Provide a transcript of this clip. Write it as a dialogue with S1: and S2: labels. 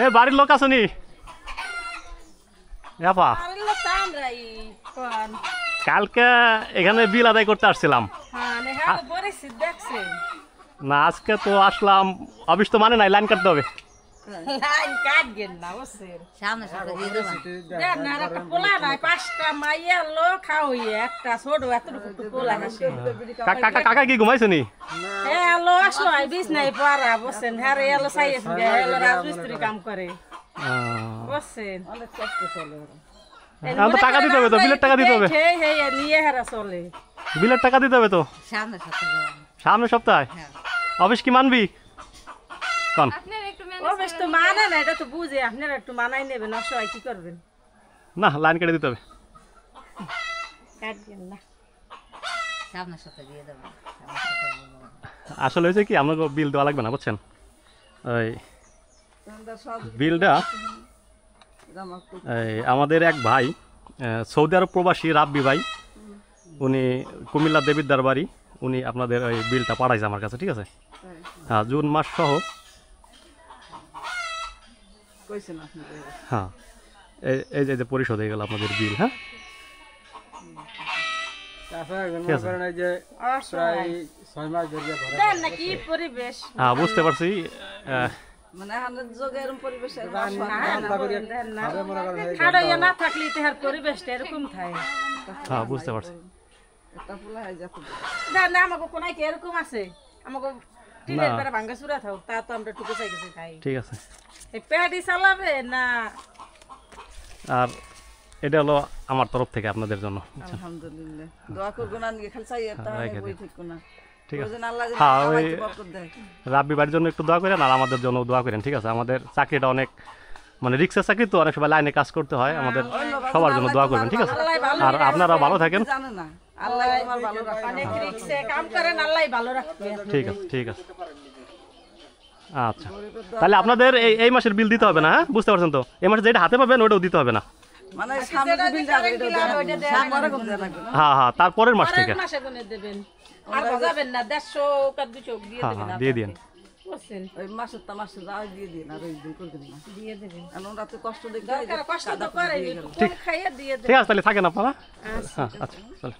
S1: এ বাড়ির লোক আসনি আপা? কালকে এখানে বিল আদায় করতে আসছিলাম। না আজকে তো আসলাম, অফিস তো মানে নাই, লাইন কাটতে হবে। কাকা কি ঘুমাইছো নি?
S2: কাম করে
S1: টাকা দিতে হবে তো, বিলের টাকা দিতে হবে, বিলের টাকা দিতে হবে তো সামনের সপ্তাহে। অফিস কি মানবি? কোন
S2: অফিস তো মানে না, এটা তো বুঝে আপনারা একটু মানাই নেবেন, অসহায় কি করবেন?
S1: না লাইন কেটে দিতে হবে। আসলে হয়েছে কি, আপনাকে বিল দেওয়া লাগবে না বুঝছেন, ওই বিলটা আমাদের এক ভাই সৌদি আরব প্রবাসী রাব্বি ভাই, উনি কুমিল্লা দেবিদ্দার বাড়ি, উনি আপনাদের ওই বিলটা পাঠাইছে আমার কাছে, ঠিক আছে? হ্যাঁ জুন মাস সহ। হ্যাঁ এই যে পরিশোধ হয়ে গেল আপনাদের বিল। হ্যাঁ হ্যাঁ বুঝতে পারছি। হ্যাঁ বুঝতে পারছি।
S2: এরকম আছে আমাকে ভাঙ্গা চূড়া থাও, তা তো আমরা টুকু চাই গেছি খাই। ঠিক আছে, পেটি চালাবে না।
S1: আর এটা হলো আমার তরফ থেকে আপনাদের জন্য।
S3: আলহামদুলিল্লাহ, দোয়া করব না, খালি চাই এটা বই ঠিক না।
S1: ঠিক আছে, হ্যাঁ ওই রাব্বি বাড়ির জন্য একটু দোয়া করেন, আর আমাদের জন্য দোয়া করেন, ঠিক আছে? আমাদের চাকরিটা অনেক মানে রিক্সের চাকরি তো, অনেক সময় লাইনে কাজ করতে হয়, আমাদের সবার জন্য দোয়া করবেন, ঠিক আছে? আর আপনারা ভালো থাকেন। ঠিক আছে ঠিক আছে, আচ্ছা তাহলে আপনাদের এই মাসের বিল দিতে হবে না? হ্যাঁ বুঝতে পারছেন তো, এই মাসে যেটা হাতে পাবেন ওটাও দিতে হবে না। হ্যাঁ হ্যাঁ তারপরের মাস থেকে দিয়ে দিন। ঠিক আছে তাহলে থাকেন আপনারা। হ্যাঁ আচ্ছা চলো।